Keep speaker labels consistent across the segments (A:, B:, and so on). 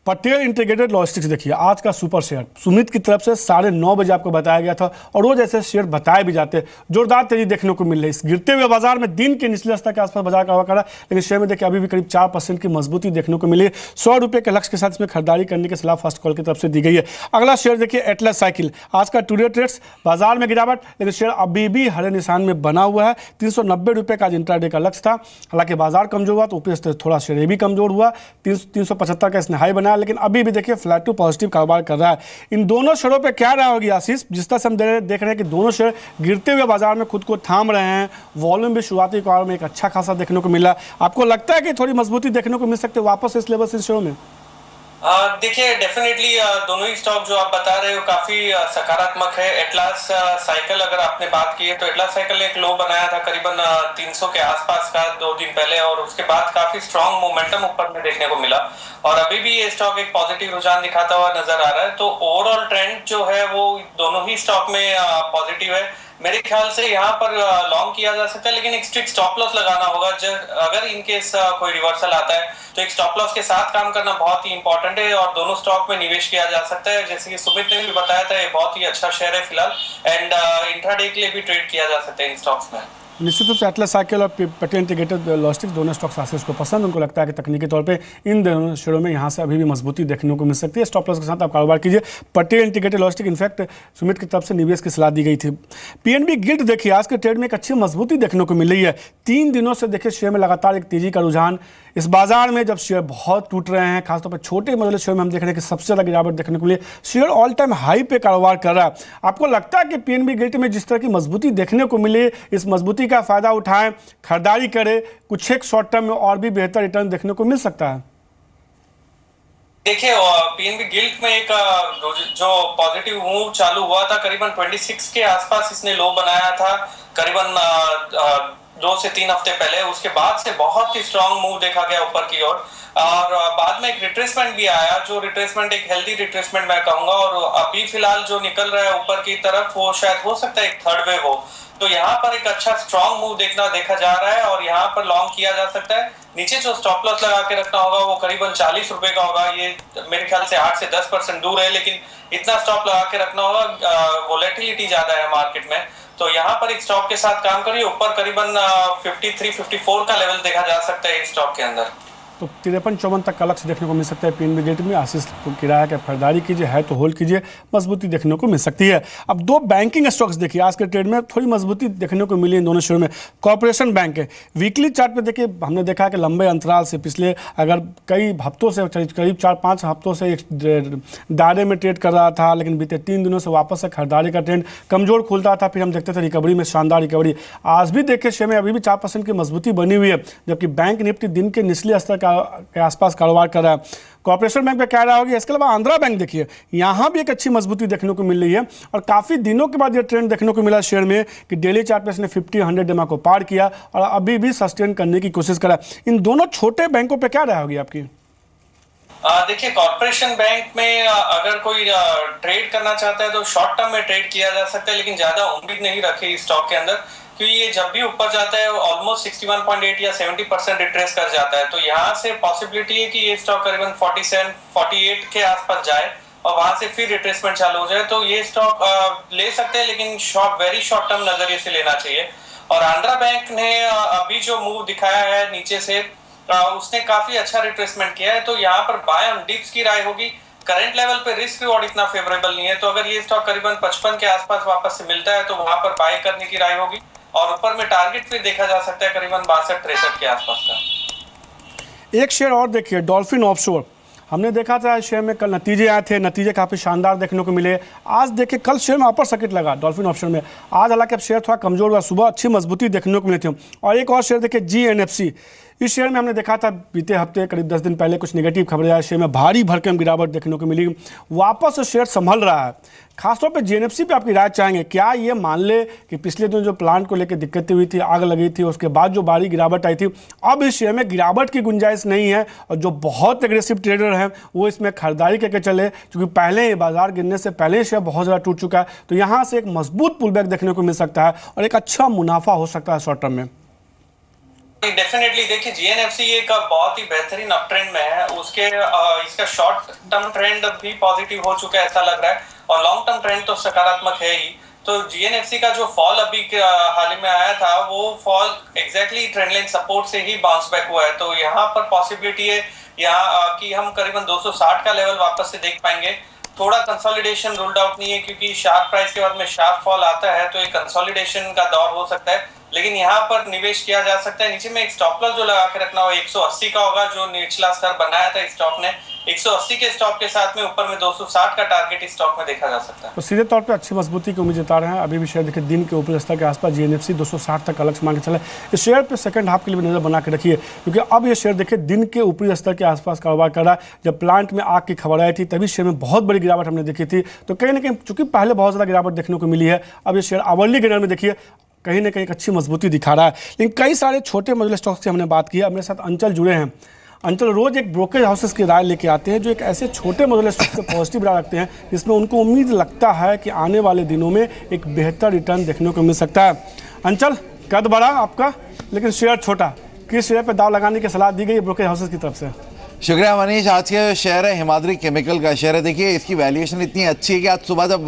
A: Patel integrated logistics देखिए आज का सुपर शेयर सुमित की तरफ से 9:30 बजे आपको बताया गया था और रोज ऐसे शेयर बताए भी जाते जोरदार तेजी देखने को मिल रही है। गिरते हुए बाजार में दिन के निचले स्तर के आसपास बाजार का हवा करा, लेकिन शेयर में देखिए अभी भी करीब 4% की मजबूती देखने को मिली है। 100 रुपये के लक्ष्य के साथ इसमें खरीदारी करने की सलाह फर्स्ट कॉल की तरफ से दी गई है। अगला शेयर देखिए एटलस साइकिल, आज का टुडे ट्रेड्स बाजार में गिरावट, लेकिन शेयर अभी भी हरे निशान में बना हुआ है। 390 रुपये का इंट्राडे का लक्ष्य था। हालांकि बाजार कमजोर हुआ तो ऊपरी स्तर थोड़ा शेयर ये भी कमजोर हुआ, 375 का इसने हाई बनाया, लेकिन अभी भी देखिए फ्लैट टू पॉजिटिव कारोबार कर रहा है। इन दोनों शेयरों पे क्या रहा होगी आशीष? जिस तरह से हम देख रहे हैं कि दोनों शेयर गिरते हुए बाजार में खुद को थाम रहे हैं, वॉल्यूम भी शुरुआती कारोबार में एक अच्छा खासा देखने को मिला। आपको लगता है कि थोड़ी मजबूती देखने को मिल सकती है वापस इस लेवल से इस शेयरों में?
B: देखिए डेफिनेटली दोनों ही स्टॉक जो आप बता रहे हो काफी सकारात्मक है। एटलास साइकिल अगर आपने बात की है तो एटलास साइकिल ने एक लो बनाया था करीबन 300 के आसपास का 2 दिन पहले, और उसके बाद काफी स्ट्रांग मोमेंटम ऊपर में देखने को मिला और अभी भी ये स्टॉक एक पॉजिटिव रुझान दिखाता हुआ नजर आ रहा है। तो ओवरऑल ट्रेंड जो है वो दोनों ही स्टॉक में पॉजिटिव है। मेरे ख्याल से यहाँ पर लॉन्ग किया जा सकता है, लेकिन एक स्ट्रिक्ट स्टॉप लॉस लगाना होगा। अगर इनकेस कोई रिवर्सल आता है तो एक स्टॉप लॉस के साथ काम करना बहुत ही इंपॉर्टेंट है और दोनों स्टॉक में निवेश किया जा सकता है। जैसे कि सुमित ने भी बताया था, ये बहुत ही अच्छा शेयर है फिलहाल, एंड इंट्राडे के लिए भी ट्रेड किया जा सकता है इन स्टॉक्स में।
A: निश्चित रूप से एटलस साइकिल और पटेल इंटीग्रेटेड लॉजिस्टिक्स दोनों स्टॉक्स आशीष को पसंद, उनको लगता है कि तकनीकी तौर पे इन दोनों शेयरों में यहाँ से अभी भी मजबूती देखने को मिल सकती है। स्टॉप लॉस के साथ आप कारोबार कीजिए। Patel integrated logistics in fact Sumit की तरफ से निवेश की सलाह दी गई थी। पीएनबी गिल्ड देखिए आज के ट्रेड में एक अच्छी मजबूती देखने को मिल रही है। 3 दिनों से देखिए शेयर में लगातार एक तेजी का रुझान। इस बाजार में जब शेयर बहुत टूट रहे हैं, खासतौर पर छोटे मजले शेयर में हम देख रहे हैं कि सबसे ज़्यादा गिरावट देखने को मिली। शेयर ऑल टाइम हाई पे कारोबार कर रहा है। आपको लगता है कि पीएनबी गिल्ड में जिस तरह की मजबूती देखने को मिली, इस मजबूती का फायदा उठाएं, खरीदारी करें, कुछ एक शॉर्ट टर्म में और भी बेहतर रिटर्न देखने को मिल सकता है?
B: देखिए पीएनबी गिल्ड में एक जो पॉजिटिव मूव चालू हुआ था करीबन 26 के आसपास इसने लो बनाया था करीबन 2 से 3 हफ्ते पहले। उसके बाद से बहुत ही स्ट्रांग मूव देखा गया ऊपर की ओर और बाद में एक रिट्रेसमेंट भी आया, जो रिट्रेसमेंट एक हेल्दी रिट्रेसमेंट मैं कहूंगा। और अभी फिलहाल जो निकल रहा है ऊपर की तरफ वो शायद हो सकता है एक थर्ड वेव हो। तो यहाँ पर एक अच्छा स्ट्रांग मूव देखा जा रहा है और यहाँ पर लॉन्ग किया जा सकता है। नीचे जो स्टॉप लॉस लगा के रखना होगा वो करीबन 40 रुपए का होगा। ये मेरे ख्याल से 8 से 10% दूर है, लेकिन इतना स्टॉप लगा के रखना होगा। वोलेटिलिटी ज्यादा है मार्केट में, तो यहाँ पर एक स्टॉक के साथ काम करिए। ऊपर करीबन 53-54 का लेवल देखा जा सकता है इस स्टॉक के अंदर।
A: तो 53-54 तक का लक्ष्य देखने को मिल सकता है पीएनबी गिल्ड में। आशीष को किराया के खरीदारी कीजिए, है तो होल्ड कीजिए, मजबूती देखने को मिल सकती है। अब 2 बैंकिंग स्टॉक्स देखिए आज के ट्रेड में थोड़ी मजबूती देखने को मिली इन दोनों शेयरों में। कॉर्पोरेशन बैंक है, वीकली चार्ट पे देखिए हमने देखा कि लंबे अंतराल से पिछले अगर कई हफ्तों से करीब 4-5 हफ्तों से एक दायरे में ट्रेड कर रहा था, लेकिन बीते 3 दिनों से वापस से खरीदारी का ट्रेंड कमजोर खुलता था, फिर हम देखते थे रिकवरी में शानदार रिकवरी। आज भी देखिए शेयर में अभी भी 4% की मजबूती बनी हुई है, जबकि बैंक निफ्टी दिन के निचले स्तर के आसपास कारोबार कर रहा है। कॉर्पोरेशन बैंक पे क्या रहा होगी? इसके अलावा आंध्रा बैंक देखिए यहाँ भी एक अच्छी मजबूती देखने को मिल रही है और काफी दिनों के बाद ये ट्रेंड देखने को मिला शेयर में कि डेली चार्ट पे इसने 50-100 डेमा को पार किया और अभी भी सस्टेन करने की कोशिश करा। इन दोनों छोटे बैंकों पे क्या रहा होगी आपकी?
B: देखिए कॉर्पोरेशन बैंक में अगर कोई ट्रेड करना चाहता है तो शॉर्ट टर्म में ट्रेड किया जा सकता है, लेकिन ज्यादा उम्मीद नहीं रखे इस स्टॉक के अंदर, क्योंकि ये जब भी ऊपर जाता है ऑलमोस्ट 61.8 या 70% रिट्रेस कर जाता है। तो यहाँ से पॉसिबिलिटी है कि ये स्टॉक करीबन 47-48 के आसपास जाए और वहां से फिर रिट्रेसमेंट चालू हो जाए। तो ये स्टॉक ले सकते हैं, लेकिन वेरी शॉर्ट टर्म नजरिए से लेना चाहिए। और आंध्रा बैंक ने अभी जो मूव दिखाया है नीचे से उसने काफी अच्छा रिट्रेसमेंट किया है। तो यहाँ पर बाय ऑन डिप्स की राय होगी। करंट लेवल पे रिस्क रिवॉर्ड इतना फेवरेबल नहीं है, तो अगर ये स्टॉक करीबन 55 के आसपास वापस से मिलता है तो वहां पर बाय करने की राय होगी। और ऊपर में टारगेट फिर देखा जा सकता है करीबन 62-63 के आसपास का।
A: एक शेयर और देखिए डॉल्फिन ऑफशोर, हमने देखा था शेयर में कल नतीजे आए थे, नतीजे काफ़ी शानदार देखने को मिले। आज देखिए कल शेयर में अपर सर्किट लगा डॉल्फिन ऑप्शन में, आज हालांकि अब शेयर थोड़ा कमजोर हुआ, सुबह अच्छी मजबूती देखने को मिली थी। और एक और शेयर देखिए GNFC, इस शेयर में हमने देखा था बीते हफ्ते करीब 10 दिन पहले कुछ नेगेटिव खबरें आई, शेयर में भारी भरकम गिरावट देखने को मिली, वापस शेयर संभल रहा है। खासतौर पे GNFC पे आपकी राय चाहेंगे, क्या ये मान ले कि पिछले दिन जो प्लांट को लेकर दिक्कतें हुई थी, आग लगी थी, उसके बाद जो भारी गिरावट आई थी, अब इस शेयर में गिरावट की गुंजाइश नहीं है और जो बहुत एग्रेसिव ट्रेडर हैं वो इसमें खरीदारी करके चले, क्योंकि पहले बाजार गिरने से पहले शेयर बहुत ज़्यादा टूट चुका है। तो यहाँ से एक मजबूत पुलबैक देखने को मिल सकता है और एक अच्छा मुनाफा हो सकता है शॉर्ट टर्म में।
B: डेफिनेटली देखिए जीएनएफसी एक बहुत ही बेहतरीन अप ट्रेंड में है, उसके इसका शॉर्ट टर्म ट्रेंड भी पॉजिटिव हो चुका है ऐसा लग रहा है, और लॉन्ग टर्म ट्रेंड तो सकारात्मक है ही। तो जीएनएफसी का जो फॉल अभी हाल ही में आया था वो fall exactly trend line support से ही बाउंस बैक हुआ है। तो यहाँ पर पॉसिबिलिटी है यहाँ कि हम करीबन 260 का लेवल वापस से देख पाएंगे। थोड़ा कंसोलिडेशन रूल्ड आउट नहीं है, क्योंकि शार्प प्राइस के बाद में शार्प फॉल आता है तो एक कंसोलिडेशन का दौर हो सकता है, लेकिन यहाँ पर निवेश किया जा सकता है। नीचे में एक स्टॉप लॉस जो लगा के रखना हो 180 का होगा, जो निचला स्तर बनाया था स्टॉक ने। 180 के स्टॉप के साथ में ऊपर में 260 का टारगेट इस स्टॉक में देखा जा सकता है।
A: तो सीधे तौर पे अच्छी मजबूती की उम्मीद जता रहे हैं। अभी भी शेयर देखिए दिन के ऊपरी स्तर के आसपास जीएनएफसी 260 तक अलग मान के चले। इस शेयर पे सेकंड हाफ के लिए भी नजर बना के रखिए, क्योंकि अब ये शेयर देखिए दिन के ऊपरी स्तर के आसपास कारोबार कर रहा है। जब प्लांट में आग की खबर आई थी तभी शेयर में बहुत बड़ी गिरावट हमने देखी थी। तो कहीं ना कहीं चूंकि पहले बहुत ज़्यादा गिरावट देखने को मिली है, अब ये शेयर आवरली गिनर में देखिए कहीं ना कहीं एक अच्छी मजबूती दिखा रहा है। लेकिन कई सारे छोटे मॉड्यूलर स्टॉक्स की हमने बात की है। मेरे साथ अंचल जुड़े हैं। अंचल रोज एक ब्रोकरेज हाउसेस की राय लेके आते हैं जो एक ऐसे छोटे मॉड्यूलर स्टॉक से पॉजिटिव राय रखते हैं जिसमें उनको उम्मीद लगता है कि आने वाले दिनों में एक बेहतर रिटर्न देखने को मिल सकता है। अंचल, कद बड़ा आपका लेकिन शेयर छोटा, किस शेयर पर दाव लगाने की सलाह दी गई है ब्रोकरेज हाउसेस की तरफ से?
C: शुक्रिया मनीष। आज का शेयर है हिमाद्री केमिकल का शेयर है। देखिए इसकी वैल्यूएशन इतनी अच्छी है कि आज सुबह जब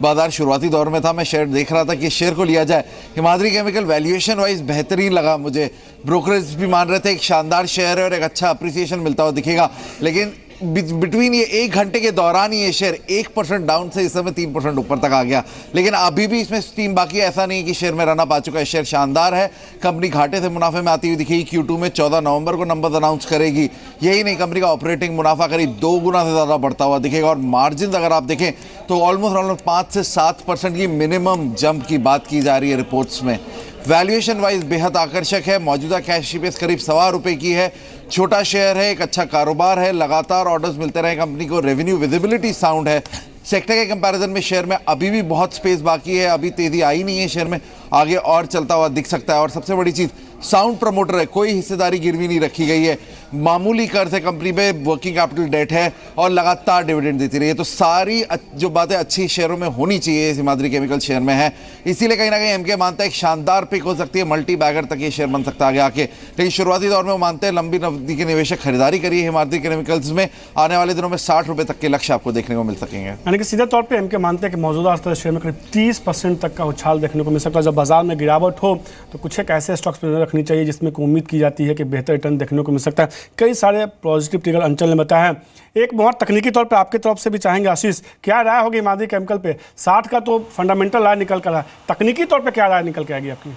C: बाजार शुरुआती दौर में था मैं शेयर देख रहा था कि शेयर को लिया जाए। हिमाद्री केमिकल वैल्यूएशन वाइज बेहतरीन लगा मुझे। ब्रोकरेज भी मान रहे थे एक शानदार शेयर है और एक अच्छा अप्रिसिएशन मिलता हुआ दिखेगा, लेकिन बिटवीन ये 1 घंटे के दौरान ही ये शेयर 1% डाउन से इस समय 3% ऊपर तक आ गया। लेकिन अभी भी इसमें स्टीम बाकी है, ऐसा नहीं कि शेयर में रन अप आ चुका है। शेयर शानदार है। कंपनी घाटे से मुनाफे में आती हुई दिखेगी। Q2 में 14 नवंबर को नंबर अनाउंस करेगी। यही नहीं, कंपनी का ऑपरेटिंग मुनाफा करीब 2 गुना से ज़्यादा बढ़ता हुआ दिखेगा। और मार्जिन अगर आप देखें तो ऑलमोस्ट 5 से 7% की मिनिमम जंप की बात की जा रही है रिपोर्ट्स में। वैल्यूएशन वाइज बेहद आकर्षक है। मौजूदा कैश ईपीएस करीब ₹1.25 की है। छोटा शेयर है, एक अच्छा कारोबार है, लगातार ऑर्डर्स मिलते रहे कंपनी को, रेवेन्यू विजिबिलिटी साउंड है। सेक्टर के कंपैरिजन में शेयर में अभी भी बहुत स्पेस बाकी है, अभी तेजी आई नहीं है शेयर में, आगे और चलता हुआ दिख सकता है। और सबसे बड़ी चीज़ साउंड प्रमोटर है, कोई हिस्सेदारी गिरवी नहीं रखी गई है, मामूली कर्ज है कंपनी पे, वर्किंग कैपिटल डेट है और लगातार डिविडेंड देती रही है। तो सारी जो बातें अच्छी शेयरों में होनी चाहिए इस हिमाद्री केमिकल शेयर में है। इसीलिए कहीं ना कहीं एमके मानता है एक शानदार पिक हो सकती है, मल्टी बैगर तक ये शेयर बन सकता है आगे आके। लेकिन शुरुआती दौर में वो मानते हैं लंबी अवधि के निवेशक खरीदारी करिए हिमाद्री केमिकल्स में, आने वाले दिनों में ₹60 तक के लक्ष्य आपको देखने को मिल सकेंगे।
A: यानी कि सीधे तौर पे एमके मानते हैं कि मौजूदा स्तर शेयर में करीब 30% तक का उछाल देखने को मिल सकता है। जब बाजार में गिरावट हो तो कुछ एक ऐसे स्टॉक्स पर रखनी चाहिए जिसमें उम्मीद की जाती है कि बेहतर रिटर्न देखने को मिल सकता है। कई सारे पॉजिटिव ट्रिगर अंचल ने बताया है। एक बहुत तकनीकी तौर पे आपकी तरफ से भी चाहेंगे आशीष, क्या राय होगी हिमाद्री केमिकल पे? 60 का तो फंडामेंटल राय निकल कर है, तकनीकी तौर पे क्या राय निकल के आएगी आपकी?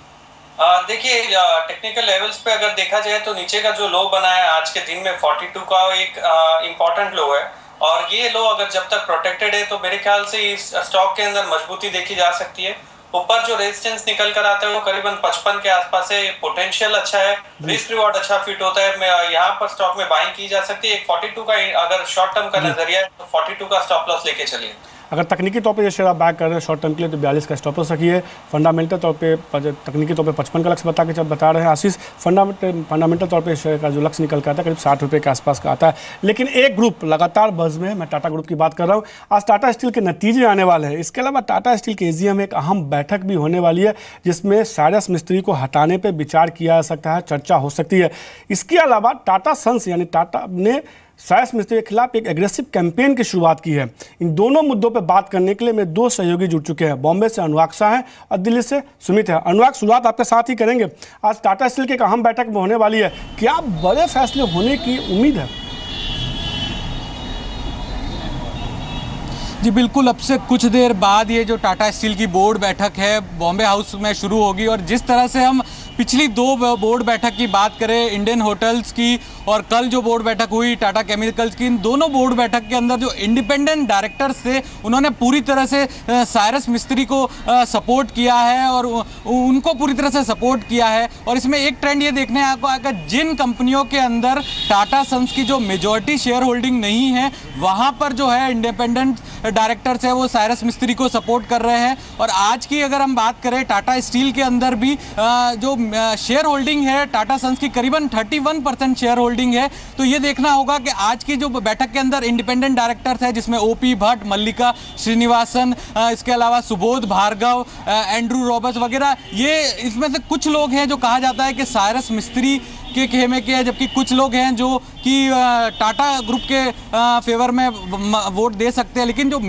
B: देखिए टेक्निकल लेवल्स पे अगर देखा जाए तो नीचे का जो लो बना है आज के दिन में 42 का एक इम्पोर्टेंट लो है, और ये लो अगर जब तक प्रोटेक्टेड है तो मेरे ख्याल से इस स्टॉक के अंदर मजबूती देखी जा सकती है। ऊपर जो रेजिस्टेंस निकल कर आता है वो करीबन 55 के आसपास है। पोटेंशियल अच्छा है, रिस्क रिवॉर्ड अच्छा फिट होता है। यहाँ पर स्टॉक में बाइंग की जा सकती है। एक 42 का अगर शॉर्ट टर्म का नजरिया है तो 42 का स्टॉप लॉस लेके चलिए।
A: अगर तकनीकी तौर पे ये शेयर आप बैक कर रहे हैं शॉर्ट टर्म के लिए तो 42 का स्टॉप लॉस रखिए। फंडामेंटल तौर पे तकनीकी तौर पे 55 का लक्ष्य बता रहे हैं आशीष। फंडामेंटल तौर पे शेयर का जो लक्ष्य निकल के आता है करीब ₹60 के आसपास का आता है। लेकिन एक ग्रुप लगातार बज़ में, मैं टाटा ग्रुप की बात कर रहा हूँ। आज टाटा स्टील के नतीजे आने वाले हैं। इसके अलावा टाटा स्टील के एजीएम में एक अहम बैठक भी होने वाली है जिसमें साइरस मिस्त्री को हटाने पर विचार किया जा सकता है, चर्चा हो सकती है। इसके अलावा टाटा सन्स यानी टाटा ने साइरस मिस्त्री के खिलाफ एक एग्रेसिव कैंपेन की शुरुआत की है। इन दोनों मुद्दों पर बात करने के लिए मेरे 2 सहयोगी जुड़ चुके हैं। बॉम्बे से अनुराग शाह हैं और दिल्ली से सुमित है। अनुराग, शुरुआत आपके साथ ही करेंगे। आज टाटा स्टील की एक अहम बैठक में होने वाली है, क्या बड़े फैसले होने की उम्मीद है?
D: जी बिल्कुल, अब से कुछ देर बाद ये जो टाटा स्टील की बोर्ड बैठक है बॉम्बे हाउस में शुरू होगी। और जिस तरह से हम पिछली 2 बोर्ड बैठक की बात करें, इंडियन होटल्स की और कल जो बोर्ड बैठक हुई टाटा केमिकल्स की, इन दोनों बोर्ड बैठक के अंदर जो इंडिपेंडेंट डायरेक्टर्स थे उन्होंने पूरी तरह से साइरस मिस्त्री को सपोर्ट किया है और उनको पूरी तरह से सपोर्ट किया है। और इसमें एक ट्रेंड ये देखने को आएगा, जिन कंपनियों के अंदर टाटा सन्स की जो मेजॉरिटी शेयर होल्डिंग नहीं है वहाँ पर जो है इंडिपेंडेंट डायरेक्टर्स है वो साइरस मिस्त्री को सपोर्ट कर रहे हैं। और आज की अगर हम बात करें टाटा स्टील के अंदर भी जो शेयर होल्डिंग है टाटा सन्स की करीबन 31% शेयर होल्डिंग है। तो ये देखना होगा कि आज की जो बैठक के अंदर इंडिपेंडेंट डायरेक्टर्स है जिसमें ओपी भट्ट, मल्लिका श्रीनिवासन, इसके अलावा सुबोध भार्गव, एंड्रू रॉबर्ट्स वगैरह, ये इसमें से कुछ लोग हैं जो कहा जाता है कि साइरस मिस्त्री के खेमे के हैं, जबकि कुछ लोग हैं जो कि टाटा ग्रुप के फेवर में वोट दे सकते हैं। लेकिन जो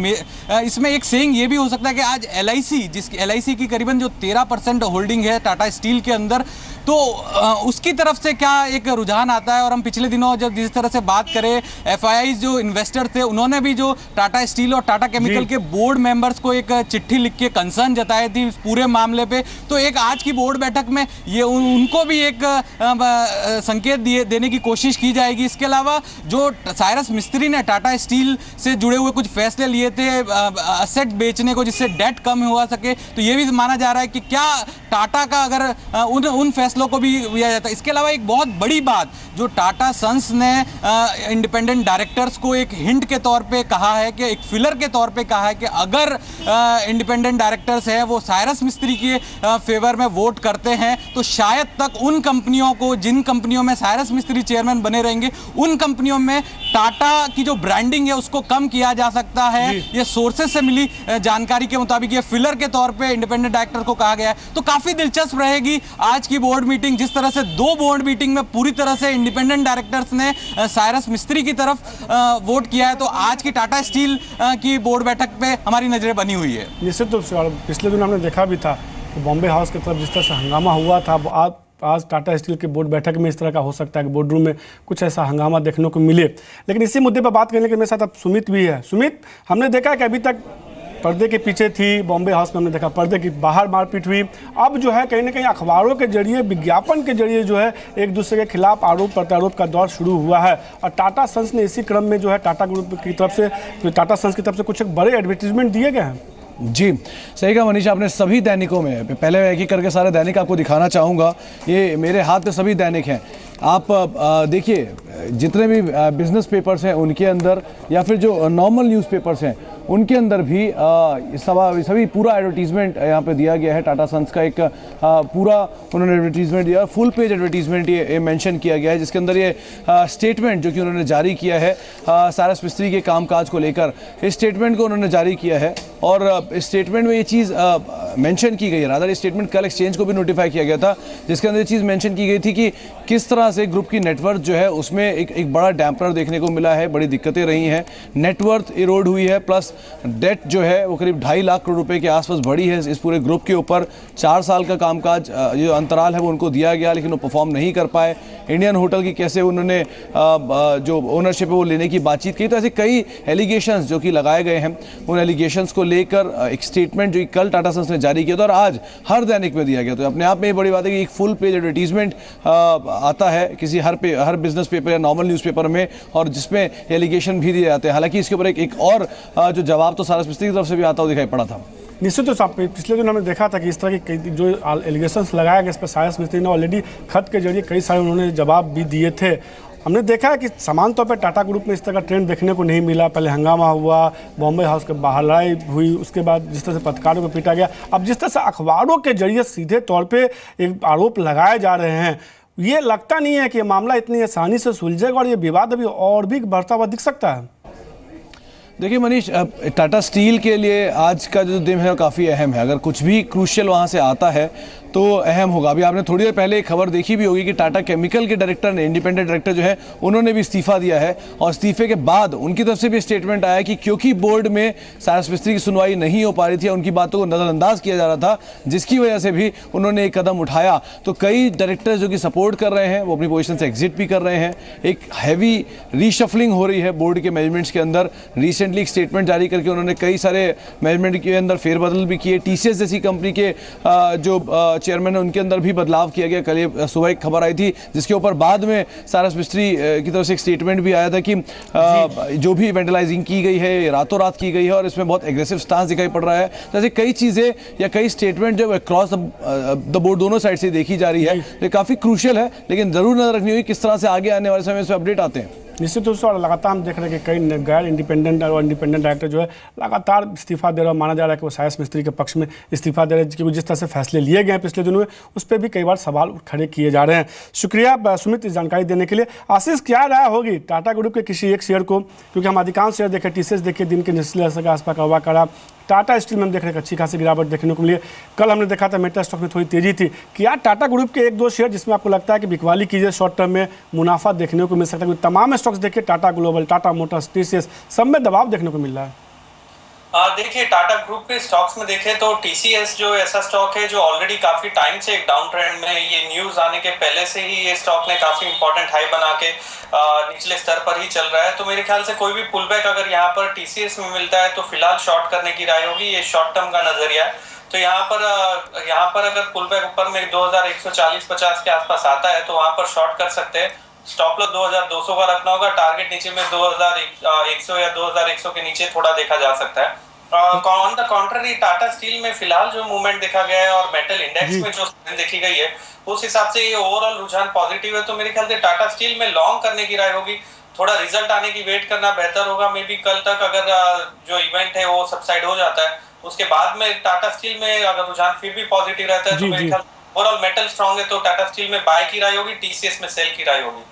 D: इसमें एक सेइंग ये भी हो सकता है कि आज एलआईसी की करीबन जो 13% होल्डिंग है टाटा स्टील के अंदर, तो उसकी तरफ से क्या एक रुझान आता है। और हम पिछले दिनों जब जिस तरह से बात करें, एफआईआई जो इन्वेस्टर थे उन्होंने भी जो टाटा स्टील और टाटा केमिकल के बोर्ड मेंबर्स को एक चिट्ठी लिख के कंसर्न जताए थी इस पूरे मामले पे। तो एक आज की बोर्ड बैठक में ये उनको भी एक संकेत देने की कोशिश की जाएगी। इसके अलावा जो साइरस मिस्त्री ने टाटा स्टील से जुड़े हुए कुछ फैसले लिए थे असेट बेचने को जिससे डेट कम हुआ सके, तो ये भी माना जा रहा है कि क्या टाटा का अगर उन फैसलों को भी लिया जाता है। इसके अलावा एक बहुत बड़ी बात जो टाटा सन्स ने इंडिपेंडेंट डायरेक्टर्स को एक हिंट के तौर पे कहा है, कि एक फिलर के तौर पे कहा है कि अगर इंडिपेंडेंट डायरेक्टर्स है वो साइरस मिस्त्री के फेवर में वोट करते हैं तो शायद तक उन कंपनियों को, जिन कंपनियों में साइरस मिस्त्री चेयरमैन बने रहेंगे, उन कंपनियों में टाटा की जो ब्रांडिंग है उसको कम किया जा सकता है। ये सोर्सेस से मिली जानकारी के मुताबिक ये फिलर के तौर पे इंडिपेंडेंट डायरेक्टर को कहा गया है। तो काफी दिलचस्प रहेगी आज की बोर्ड मीटिंग। जिस तरह से 2 बोर्ड मीटिंग में पूरी तरह से इंडिपेंडेंट डायरेक्टर्स ने साइरस मिस्त्री की तरफ वोट किया है, तो आज की टाटा स्टील की बोर्ड बैठक पे हमारी नजरें बनी हुई है।
A: निश्चित रूप से, और पिछले दिन हमने देखा भी था कि बॉम्बे हाउस की तरफ जिस तरह से हंगामा हुआ था, आज टाटा स्टील के बोर्ड बैठक में इस तरह का हो सकता है कि बोर्ड रूम में कुछ ऐसा हंगामा देखने को मिले। लेकिन इसी मुद्दे पर बात करने के मेरे साथ अब सुमित भी है। सुमित, हमने देखा कि अभी तक पर्दे के पीछे थी बॉम्बे हाउस में, हमने देखा पर्दे की बाहर मारपीट हुई। अब जो है कहीं ना कहीं अखबारों के जरिए, विज्ञापन के जरिए जो है एक दूसरे के खिलाफ आरोप प्रत्यारोप का दौर शुरू हुआ है। और टाटा सन्स ने इसी क्रम में जो है टाटा ग्रुप की तरफ से, टाटा सन्स की तरफ से कुछ एक बड़े एडवर्टीजमेंट दिए गए हैं।
E: जी सही कहा मनीष आपने। सभी दैनिकों में, पहले एक एक करके सारे दैनिक आपको दिखाना चाहूँगा। ये मेरे हाथ में सभी दैनिक हैं। आप देखिए जितने भी बिजनेस पेपर्स हैं उनके अंदर, या फिर जो नॉर्मल न्यूज़पेपर्स हैं उनके अंदर भी सभी पूरा एडवर्टीजमेंट यहाँ पे दिया गया है। टाटा सन्स का एक पूरा उन्होंने एडवर्टीजमेंट दिया, फुल पेज एडवर्टीजमेंट ये मेंशन किया गया है, जिसके अंदर ये स्टेटमेंट जो कि उन्होंने जारी किया है साइरस मिस्त्री के कामकाज को लेकर, इस स्टेटमेंट को उन्होंने जारी किया है। और इस स्टेटमेंट में ये चीज़ मेंशन की गई है, रादर इस स्टेटमेंट कल एक्सचेंज को भी नोटिफाई किया गया था, जिसके अंदर ये चीज़ मेंशन की गई थी कि किस तरह से ग्रुप की नेटवर्थ जो है उसमें एक बड़ा डैम्पर देखने को मिला है, बड़ी दिक्कतें रही हैं, नेटवर्थ इरोड हुई है, प्लस डेट जो है वो करीब 2.5 लाख करोड़ रुपए के आसपास बढ़ी है इस पूरे ग्रुप के ऊपर। 4 साल का कामकाज जो अंतराल है वो उनको दिया गया, लेकिन वो परफॉर्म नहीं कर पाए। इंडियन होटल की कैसे उन्होंने जो ओनरशिप है वो लेने की बातचीत की। तो ऐसे कई एलिगेशंस जो कि लगाए गए हैं, उन एलिगेशंस को लेकर एक स्टेटमेंट जो कल टाटा सन्स ने जारी किया था और आज हर दैनिक में दिया गया। तो अपने आप में ये बड़ी बात है कि एक फुल पेज एडवर्टीजमेंट आता है किसी हर बिजनेस पेपर या नॉर्मल न्यूज़पेपर में, और जिसमें एलिगेशन भी दिए जाते हैं। हालांकि इसके ऊपर एक और जो जवाब तो साइरस मिस्त्री की तरफ से भी आता हुआ दिखाई पड़ा था।
A: निश्चित रूप से पिछले दिन हमने देखा था कि इस तरह की जो एलिगेशंस लगाया गया इस पर साइरस मिस्त्री ने ऑलरेडी खत के जरिए कई सारे उन्होंने जवाब भी दिए थे। हमने देखा है कि समान तौर पर टाटा ग्रुप में इस तरह का ट्रेंड देखने को नहीं मिला। पहले हंगामा हुआ, बॉम्बे हाउस के बाहर लड़ाई हुई, उसके बाद जिस तरह से पत्रकारों को पीटा गया, अब जिस तरह से अखबारों के जरिए सीधे तौर पे एक आरोप लगाए जा रहे हैं, ये लगता नहीं है कि ये मामला इतनी आसानी से सुलझेगा और ये विवाद अभी और भी बढ़ता हुआ दिख सकता है।
E: देखिए मनीष, टाटा स्टील के लिए आज का जो दिन है वो काफ़ी अहम है। अगर कुछ भी क्रूशियल वहाँ से आता है तो अहम होगा। अभी आपने थोड़ी देर पहले एक खबर देखी भी होगी कि टाटा केमिकल के डायरेक्टर ने, इंडिपेंडेंट डायरेक्टर जो है, उन्होंने भी इस्तीफा दिया है, और इस्तीफे के बाद उनकी तरफ से भी स्टेटमेंट आया कि क्योंकि बोर्ड में साइरस मिस्त्री की सुनवाई नहीं हो पा रही थी, उनकी बातों को नज़रअंदाज किया जा रहा था, जिसकी वजह से भी उन्होंने एक कदम उठाया। तो कई डायरेक्टर्स जो कि सपोर्ट कर रहे हैं वो अपनी पोजीशन से एग्जिट भी कर रहे हैं। एक हैवी रीशफलिंग हो रही है बोर्ड के मैनेजमेंट्स के अंदर। रिसेंटली एक स्टेटमेंट जारी करके उन्होंने कई सारे मैनेजमेंट के अंदर फेरबदल भी किए। टीसीएस जैसी कंपनी के जो चेयरमैन है उनके अंदर भी बदलाव किया गया। कल सुबह एक खबर आई थी जिसके ऊपर बाद में साइरस मिस्त्री की तरफ से एक स्टेटमेंट भी आया था कि जो भी वेंडलाइजिंग की गई है रातों रात की गई है और इसमें बहुत एग्रेसिव स्टांस दिखाई पड़ रहा है। तो ऐसे कई चीज़ें या कई स्टेटमेंट जो अक्रॉस द बोर्ड दोनों साइड से देखी जा रही है, ये काफ़ी क्रूशियल है, लेकिन ज़रूर नजर रखनी होगी किस तरह से आगे आने वाले समय में अपडेट आते हैं।
A: निश्चित रूप से और लगातार हम देख रहे हैं कि कई गैर इंडिपेंडेंट और इंडिपेंडेंट डायरेक्टर जो है लगातार इस्तीफा दे रहे हैं। माना जा रहा है कि वो साइस मिस्त्री के पक्ष में इस्तीफा दे रहे हैं, क्योंकि जिस तरह से फैसले लिए गए हैं पिछले दिनों में उस पर भी कई बार सवाल खड़े किए जा रहे हैं। शुक्रिया सुमित इस जानकारी देने के लिए। आशीष, क्या राय होगी टाटा ग्रुप के किसी एक शेयर को, क्योंकि हम अधिकांश शेयर देखे, TCS देखिए दिन के निचले हिस्से के आसपास का हुआ करा, टाटा स्टील में हम देख रहे हैं अच्छी खासी गिरावट देखने को मिली है। कल हमने देखा था मेटा स्टॉक में थोड़ी तेजी थी। क्या टाटा ग्रुप के एक दो शेयर जिसमें आपको लगता है कि बिकवाली कीजिए, शॉर्ट टर्म में मुनाफा देखने को मिल सकता है? तमाम स्टॉक्स देखिए, Tata global, Tata Motors, TCS, सब में दबाव देखने को मिल रहा है।
B: देखिए टाटा ग्रुप के स्टॉक्स में देखें तो TCS जो ऐसा स्टॉक है जो ऑलरेडी काफी टाइम से एक डाउन ट्रेंड में, ये न्यूज आने के पहले से ही ये स्टॉक ने काफी इंपॉर्टेंट हाई बना के निचले स्तर पर ही चल रहा है। तो मेरे ख्याल से कोई भी पुल बैक अगर यहाँ पर TCS में मिलता है तो फिलहाल शॉर्ट करने की राय होगी। ये शॉर्ट टर्म का नजरिया है। तो यहाँ पर अगर पुल बैक ऊपर में 2140-50 के आसपास आता है तो वहां पर शॉर्ट कर सकते हैं। स्टॉप लॉस 2200 का रखना होगा, टारगेट नीचे में 2100 या 2100 के नीचे थोड़ा देखा जा सकता है। On the contrary Tata steel में फिलहाल जो मूवमेंट देखा गया है और मेटल इंडेक्स में जो देखी गई है उस हिसाब से ये ओवरऑल रुझान पॉजिटिव है। तो मेरे ख्याल से टाटा स्टील में लॉन्ग करने की राय होगी। थोड़ा रिजल्ट आने की वेट करना बेहतर होगा। मे बी कल तक अगर जो इवेंट है वो सबसाइड हो जाता है उसके बाद में टाटा स्टील में अगर रुझान फिर भी पॉजिटिव रहता है तो मेरे ख्याल ओवरऑल मेटल स्ट्रांग है तो टाटा स्टील में बाय की राय होगी, TCS में सेल की राय होगी।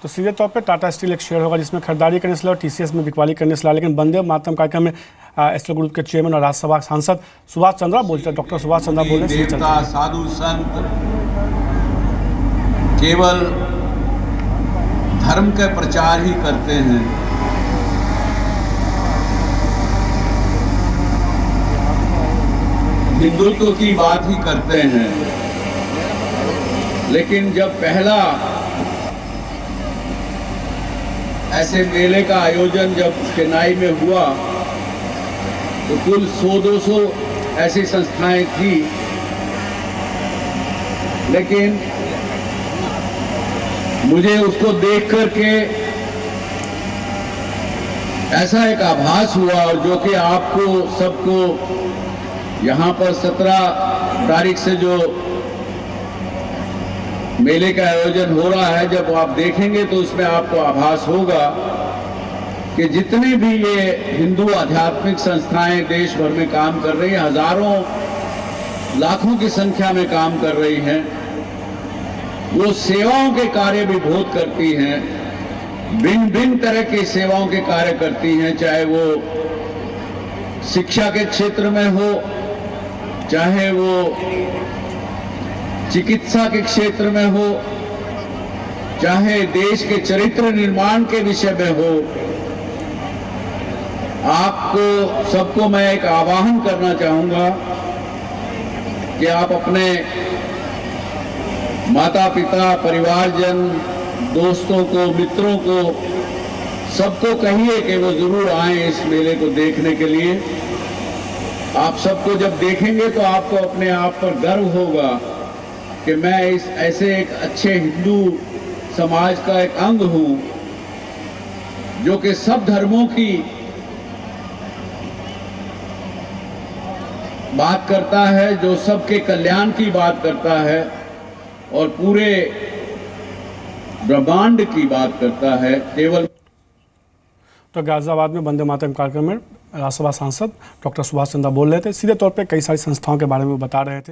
A: तो सीधे तौर पे टाटा स्टील एक शेयर होगा जिसमें खरीदारी करने से और TCS में बिकवाली करने से। लेकिन वंदे मातरम कार्यक्रम में एस्ट्रो ग्रुप के चेयरमैन और राज्यसभा सांसद सुभाष चंद्रा बोलते हैं, डॉक्टर सुभाष चंद्रा बोल रहे हैं
F: साधु संत केवल धर्म का प्रचार ही करते हैं, हिंदुत्व की बात ही करते हैं। लेकिन जब पहला ऐसे मेले का आयोजन जब चेन्नई में हुआ तो कुल 100-200 ऐसी संस्थाएं थी, लेकिन मुझे उसको देख करके ऐसा एक आभास हुआ, और जो कि आपको सबको यहाँ पर 17 तारीख से जो मेले का आयोजन हो रहा है, जब आप देखेंगे तो उसमें आपको आभास होगा कि जितने भी ये हिंदू आध्यात्मिक संस्थाएं देश भर में काम कर रही हैं, हजारों लाखों की संख्या में काम कर रही हैं, वो सेवाओं के कार्य भी बहुत करती हैं, भिन्न भिन्न तरह की सेवाओं के कार्य करती हैं, चाहे वो शिक्षा के क्षेत्र में हो, चाहे वो चिकित्सा के क्षेत्र में हो, चाहे देश के चरित्र निर्माण के विषय में हो। आपको सबको मैं एक आह्वान करना चाहूंगा कि आप अपने माता पिता, परिवारजन, दोस्तों को, मित्रों को, सबको कहिए कि वो जरूर आए इस मेले को देखने के लिए। आप सबको जब देखेंगे तो आपको अपने आप पर गर्व होगा कि मैं इस ऐसे एक अच्छे हिंदू समाज का एक अंग हूं जो कि सब धर्मों की बात करता है, जो सबके कल्याण की बात करता है और पूरे ब्रह्मांड की बात करता है। केवल
A: तो गाजियाबाद में वंदे मातरम कार्यक्रम में राज्यसभा सांसद डॉक्टर सुभाष चंद्रा बोल रहे थे। सीधे तौर पे कई सारी संस्थाओं के बारे में बता रहे थे।